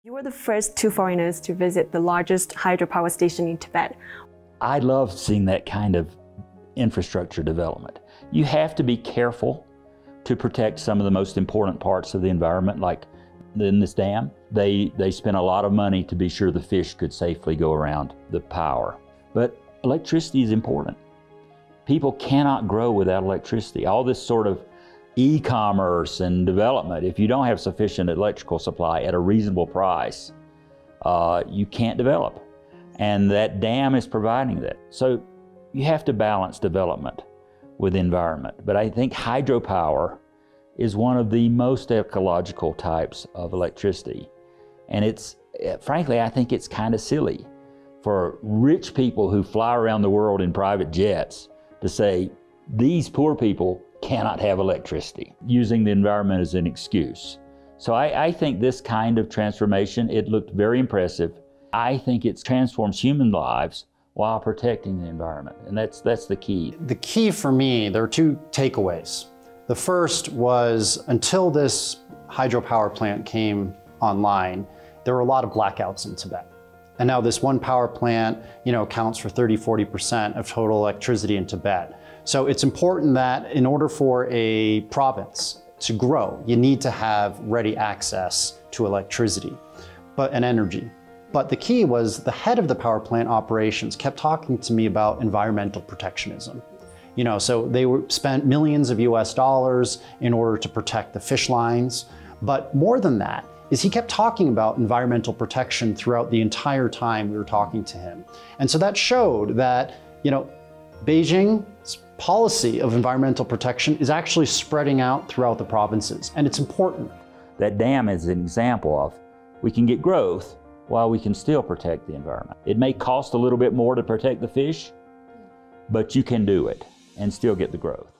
You were the first two foreigners to visit the largest hydropower station in Tibet. I love seeing that kind of infrastructure development. You have to be careful to protect some of the most important parts of the environment, like in this dam. They spent a lot of money to be sure the fish could safely go around the power. But electricity is important. People cannot grow without electricity. All this sort of e-commerce and development, if you don't have sufficient electrical supply at a reasonable price, you can't develop. And that dam is providing that. So you have to balance development with environment. But I think hydropower is one of the most ecological types of electricity. And it's, frankly, I think it's kind of silly for rich people who fly around the world in private jets to say, these poor people cannot have electricity, using the environment as an excuse. So I think this kind of transformation, it looked very impressive. I think it transforms human lives while protecting the environment, and that's the key. The key for me, there are two takeaways. The first was, until this hydropower plant came online, there were a lot of blackouts in Tibet. And now this one power plant, accounts for 30–40% of total electricity in Tibet. So it's important that in order for a province to grow, you need to have ready access to electricity and energy. But the key was the head of the power plant operations kept talking to me about environmental protectionism. So they spent millions of US dollars in order to protect the fish lines. But more than that is he kept talking about environmental protection throughout the entire time we were talking to him. And so that showed that, Beijing's policy of environmental protection is actually spreading out throughout the provinces, and it's important. That dam is an example of we can get growth while we can still protect the environment. It may cost a little bit more to protect the fish, but you can do it and still get the growth.